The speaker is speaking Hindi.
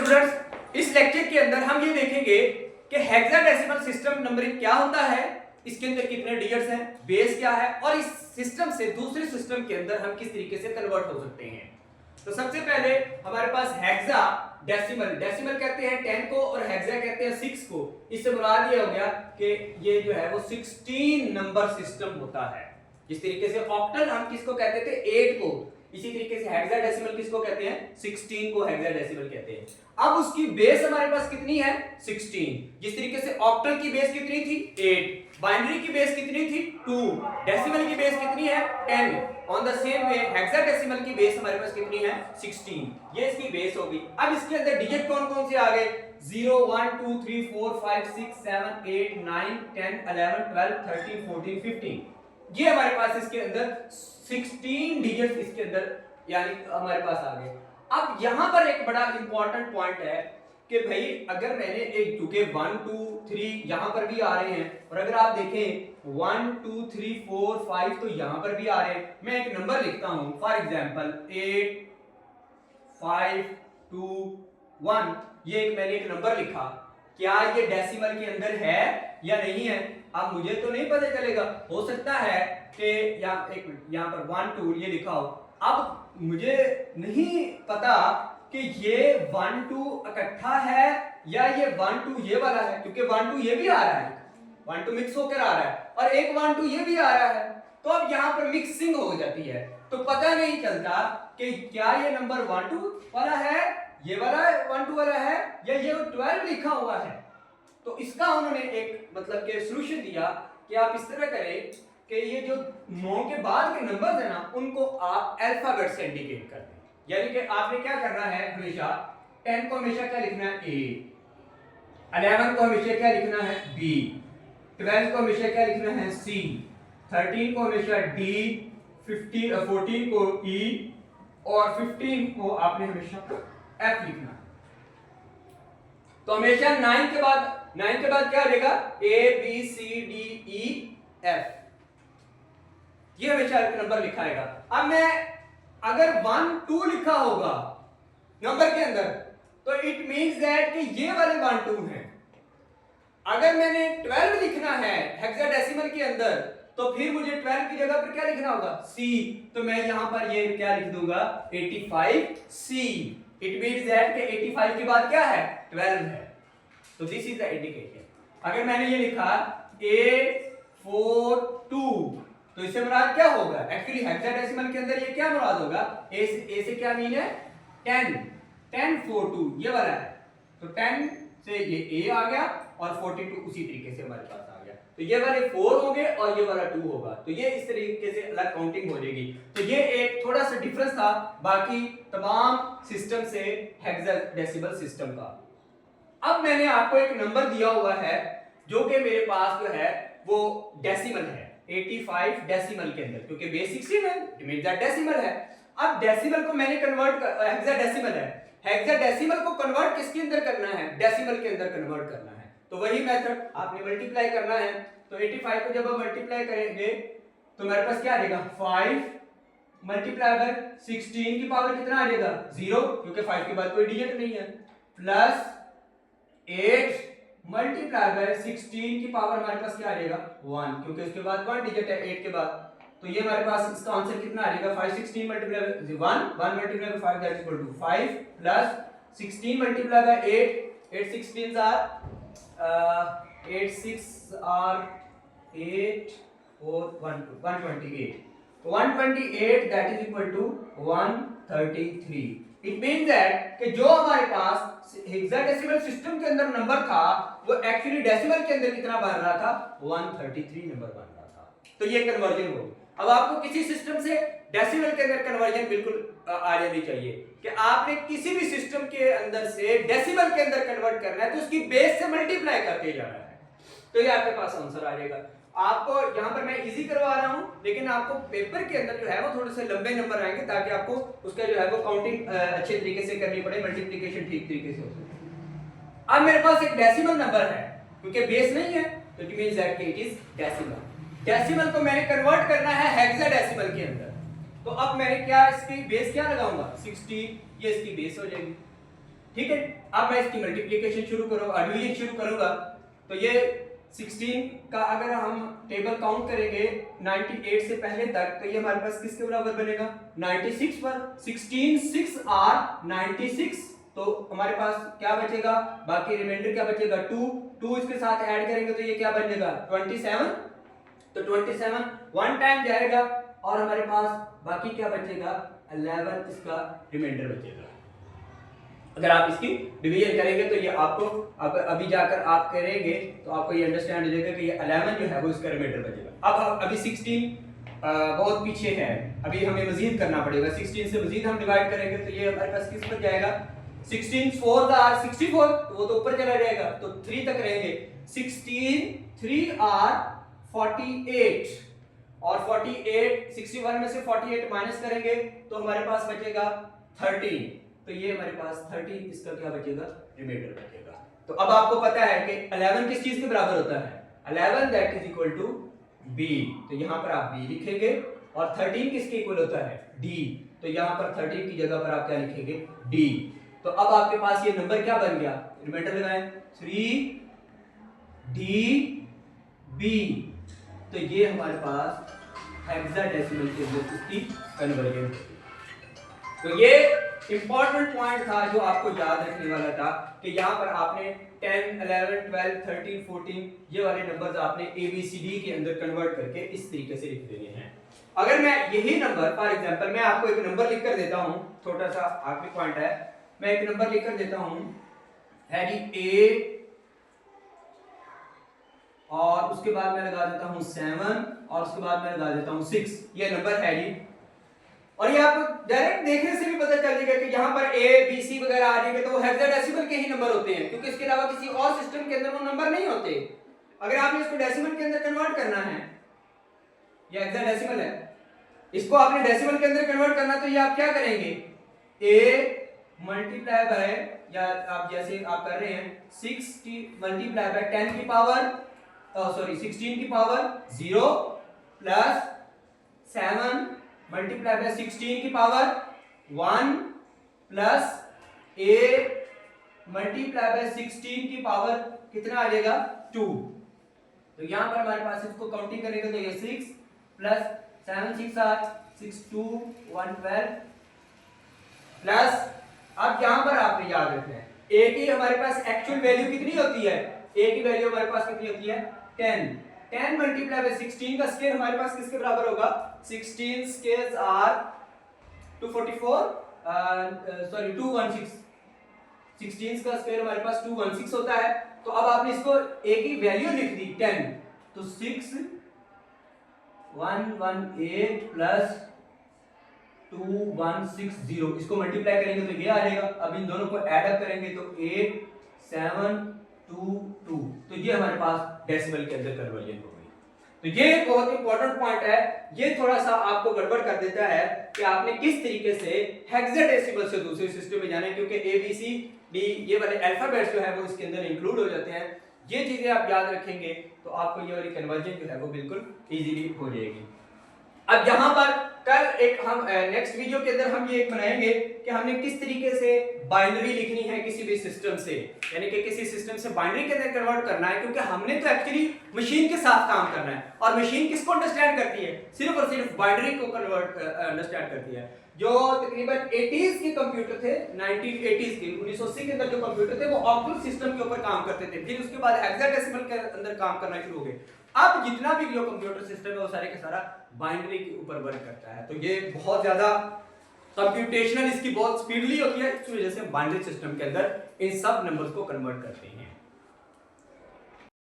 स्टूडेंट्स, इस लेक्चर के अंदर हम ये देखेंगे कि हेक्साडेसिमल सिस्टम नंबरिंग क्या होता है, इसके अंदर कितने डिजिट्स हैं, बेस क्या है और इस सिस्टम से दूसरे सिस्टम के अंदर हम किस तरीके से कन्वर्ट हो सकते हैं। तो सबसे पहले हमारे पास हेक्सा डेसिमल, डेसिमल कहते हैं 10 को और हेक्सा कहते हैं 6 को। इससे मुराद ये हो गया कि ये जो है वो 16 नंबर सिस्टम होता है। जिस तरीके से ऑक्टल हम किसको कहते थे 8 को, इसी तरीके से हेक्साडेसिमल किसको कहते हैं 16 को हेक्साडेसिमल कहते हैं। अब उसकी बेस हमारे पास कितनी है 16। जिस तरीके से ऑक्टल की बेस कितनी थी 8, बाइनरी की बेस कितनी थी 2, डेसिमल की बेस कितनी है 10। On the same way hexadecimal की बेस हमारे पास कितनी है 16। ये इसकी बेस होगी। अब इसके अंदर डिजिट कौन कौन से आ गए 0 1 2 3 4 5 6 7 8 9 10 11 12 13 14 15। ये हमारे पास इसके अंदर 16 डिजिट्स इसके अंदर यानी हमारे पास आ गए। अब यहां पर एक बड़ा इंपॉर्टेंट पॉइंट है कि भाई अगर मैंने एक चूंकि 1 2 3 यहां पर भी आ रहे हैं और अगर आप देखें 1 2 3 4 5 तो यहां पर भी आ रहे हैं। मैं एक नंबर लिखता हूं फॉर एग्जांपल 8 5 2 1। ये एक मैंने एक नंबर लिखा, क्या ये डेसिमल के अंदर है या नहीं है अब मुझे तो नहीं पता चलेगा। हो सकता है कि यहाँ पर 1 2 ये लिखा हो, अब मुझे नहीं पता कि ये 1 2 इकट्ठा है या ये 1 2 ये वाला है, क्योंकि 1 2 ये भी आ रहा है, 1 2 मिक्स होकर आ रहा है और एक 1 2 ये भी आ रहा है। तो अब यहाँ पर मिक्सिंग हो जाती है तो पता नहीं चलता कि क्या ये नंबर 1 2 वाला है, ये वाला 1 2 वाला है या ये 12 लिखा हुआ है। तो इसका उन्होंने एक मतलब के सॉल्यूशन दिया कि आप इस तरह करें कि ये जो 9 के बाद के नंबर्स है ना उनको आप अल्फाबेट से इंडिकेट कर दें। यानी कि आपने क्या करना है हमेशा 10 को हमेशा क्या लिखना है A, 11 को हमेशा क्या लिखना है B, 12 को हमेशा क्या लिखना है C, 13 को हमेशा D, 14 को E और 15 को आपने हमेशा F लिखना है। तो हमेशा 9 के बाद क्या रहेगा A B C D E F, ये हमेशा नंबर लिखाएगा। अब मैं अगर 1 2 लिखा होगा नंबर के अंदर तो इट मींस दैट कि ये वाले 1 2 हैं। अगर मैंने 12 लिखना है हेक्साडेसिमल के अंदर तो फिर मुझे 12 की जगह पर क्या लिखना होगा C, तो मैं यहां पर ये क्या लिख दूंगा 85C। इट मींस दैट कि 85 के बाद क्या है 12 है। तो दिस इज द इंडिकेशन। अगर मैंने ये लिखा 8 4 2 तो इससे मुराद क्या होगा एक्चुअली हेक्साडेसिमल के अंदर ये क्या मुराद होगा ए से क्या मीन है 10 10 4 2 ये वाला है। तो 10 से ये A आ गया और 42 उसी तरीके से हमारे पास आ गया। तो ये वाले 4 होंगे और ये वाला 2 होगा। तो ये इस तरीके से अलग काउंटिंग हो जाएगी। तो ये एक थोड़ा सा डिफरेंस था बाकी तमाम सिस्टम से हेक्साडेसिमल सिस्टम का। अब मैंने आपको एक नंबर दिया हुआ है जो कि मेरे पास जो है वो डेसिमल है 85 डेसिमल के अंदर, क्योंकि बेस 16 है इट मींस दैट डेसिमल है। अब डेसिमल को मैंने कन्वर्ट हेक्साडेसिमल है, हेक्साडेसिमल को कन्वर्ट किसके अंदर करना है डेसिमल के अंदर कन्वर्ट करना है। तो वही मेथड आपने मल्टीप्लाई करना है। तो 85 को जब हम मल्टीप्लाई करेंगे तो मेरे पास क्या आ जाएगा 5 मल्टीप्लाई बाय 16 की पावर कितना आ जाएगा 0, क्योंकि 5 के बाद कोई डिजिट नहीं है, प्लस 8 मल्टीप्लाई बाय 16 की पावर हमारे पास क्या आ जाएगा 1, क्योंकि उसके बाद 1 डिजिट है 8 के बाद। तो ये हमारे पास इसका आंसर कितना आ जाएगा 5 16 multiply by 1 multiply by 5 that is equal to 5 plus 16 multiply by 8 16s are 8 6 are 8 और 128 128 that is equal to 133। It means that कि जो हमारे पास हेक्साडेसिमल सिस्टम के अंदर नंबर था वो एक्चुअली डेसिमल के अंदर कितना बन रहा था 133 नंबर बन रहा था। तो ये कन्वर्जन हो। अब आपको किसी सिस्टम से डेसिमल के अंदर कन्वर्जन बिल्कुल आ जानी चाहिए कि आपने किसी भी सिस्टम के अंदर से डेसिमल के अंदर कन्वर्ट करना है तो उसकी बेस से मल्टीप्लाई करते जाना है। तो ये आपके पास आंसर आ जाएगा। आपको यहाँ पर मैं इजी करवा रहा हूँ लेकिन आपको पेपर के अंदर जो है वो थोड़े से लंबे नंबर आएंगे ताकि आपको उसका जो है वो काउंटिंग अच्छे तरीके से करनी पड़े, मल्टीप्लिकेशन ठीक तरीके से हो सके। अब मेरे पास एक डेसिमल नंबर है क्योंकि बेस नहीं है तो it means that it is decimal. Decimal को मैंने कन्वर्ट करना है हेक्साडेसिमल के अंदर। तो अब मैंने क्या इसकी बेस क्या लगाऊंगा 16, ये इसकी बेस हो जाएगी। ठीक है। अब मैं इसकी मल्टीप्लिकेशन शुरू करूंगा, डिवीजन शुरू करूंगा, तो ये 16 का अगर हम टेबल काउंट करेंगे 98 से पहले तक, तो ये हमारे पास किसके बराबर बनेगा, 96 पर। 16 6 आर 96, तो हमारे पास क्या बचेगा, बाकी रिमाइंडर क्या बचेगा 2 इसके साथ ऐड करेंगे तो ये क्या बनेगा 27, तो 27 वन टाइम जाएगा और हमारे पास बाकी क्या बचेगा 11 इसका रिमाइंडर बचेगा। अगर आप इसकी डिवीजन करेंगे तो ये आपको अब अभी जाकर आप करेंगे तो आपको ये अंडरस्टैंड हो जाएगा कि ये 11 जो है वो इसका रिमाइंडर बचेगा। अब अभी 16 बहुत पीछे है, अभी हमें मजीद करना पड़ेगा, 16 से मजीद हम डिवाइड करेंगे तो ये हमारे पास किस पर जाएगा, 16 4 आर 64, तो वो तो ऊपर चला जाएगा तो 3 तक रहेंगे, 16 3 आर 48 और 48 61 में से 48 माइनस करेंगे तो हमारे पास बचेगा 13, तो ये हमारे पास 13 इसका क्या बचेगा रिमाइंडर बचेगा। तो अब आपको पता है कि 11 किस चीज के बराबर होता है, 11 that is equal to b, तो यहां पर आप b लिखेंगे और 13 किसके इक्वल होता है d, तो यहां पर 13 की जगह पर आप क्या लिखेंगे d। तो अब आपके पास ये नंबर क्या बन गया, रिमाइंडर लगाएं 3db, तो ये हमारे पास हेक्साडेसिमल के अंदर इसकी कन्वर्जन होगी। तो ये इंपॉर्टेंट पॉइंट था जो आपको याद रखने वाला था कि यहाँ पर आपने 10 11 12 13 14 ये वाले नंबर्स आपने ABCD के अंदर कन्वर्ट करके इस तरीके से लिख देने हैं। अगर मैं यही नंबर फॉर एग्जांपल मैं आपको एक नंबर लिख कर देता हूँ, छोटा सा आखिरी पॉइंट है, मैं एक नंबर लिख कर देता हूँ है जी A और उसके बाद मैं लगा देता हूँ 7 और उसके बाद मैं लगा देता हूँ 6, ये नंबर है जी। और ये आप डायरेक्ट देखने से भी पता चल जाएगा कि यहाँ पर A B C वगैरह आ जाएंगे तो वो हेक्साडेसिमल के ही नंबर होते हैं, क्योंकि इसके अलावा किसी और सिस्टम के अंदर वो नंबर नहीं होते। अगर आपने इसको डेसिमल के अंदर कन्वर्ट करना है, ये हेक्साडेसिमल है, इसको आपने डेसिमल के अंदर कन्वर्ट करना, तो ये आप क्या करेंगे A मल्टीप्लाई बाय, या आप जैसे आप कर रहे हैं 6 मल्टीप्लाई बाय 10 की पावर 16 की पावर 0 प्लस 7 मल्टीप्लाई बाय 16 की power 1 plus a multiply by 16 की पावर कितना आ जाएगा 2। तो यहां पर हमारे पास इसको काउंटिंग करेंगे तो ये 6 प्लस 7 6 8 6 2 1 12 प्लस, अब यहां पर आपने याद रखना है a की हमारे पास एक्चुअल वैल्यू कितनी होती है, a की वैल्यू हमारे पास कितनी होती है 10 मल्टीप्लाई बाय 16 का स्क्वायर हमारे पास किसके बराबर होगा, 16 स्क्वायर्स आर 244 सॉरी 216, 16 का स्क्वायर हमारे पास 216 होता है। तो अब आपने इसको a की वैल्यू लिख दी 10, तो 6 118 प्लस 2160, इसको मल्टीप्लाई करेंगे तो ये आ जाएगा। अब इन दोनों को ऐड अप करेंगे तो 8 7 2 2, तो ये हमारे पास डेसिमल के अंदर कन्वर्जन हो गई। तो ये बहुत इंपॉर्टेंट पॉइंट है, ये थोड़ा सा आपको गड़बड़ कर देता है कि आपने किस तरीके से हेक्साडेसिमल से दूसरे सिस्टम में जाना है, क्योंकि ABCD ये वाले अल्फाबेट्स जो है वो इसके अंदर इंक्लूड हो जाते हैं। ये चीजें आप याद रखेंगे तो आपको ये वाली कन्वर्जन जो है वो बिल्कुल इजीली हो जाएगी। अब यहाँ पर कल एक हम नेक्स्ट वीडियो के अंदर हम ये एक बनाएंगे कि हमने किस तरीके से बाइनरी लिखनी है किसी भी सिस्टम से, यानी कि किसी सिस्टम से बाइनरी के अंदर कन्वर्ट करना है, क्योंकि हमने तो एक्चुअली मशीन के साथ काम करना है और मशीन किसको अंडरस्टैंड करती है, सिर्फ और सिर्फ बाइनरी को कन्वर्ट अंडरस्टैंड करती है। जो तकरीबन 80s के कंप्यूटर थे, 1980s के 1980 के अंदर जो कंप्यूटर थे वो ऑक्टल सिस्टम के ऊपर काम करते थे, फिर उसके बाद हेक्साडेसिमल के अंदर काम करना शुरू हो गए। अब जितना भी जो कंप्यूटर सिस्टम है वो सारे के सारा बाइनरी के ऊपर वर्क करता है, तो ये बहुत ज्यादा कंप्यूटेशनल इसकी बहुत स्पीडली होती है, इस वजह से बाइनरी सिस्टम के अंदर इन सब नंबर्स को कन्वर्ट करते हैं।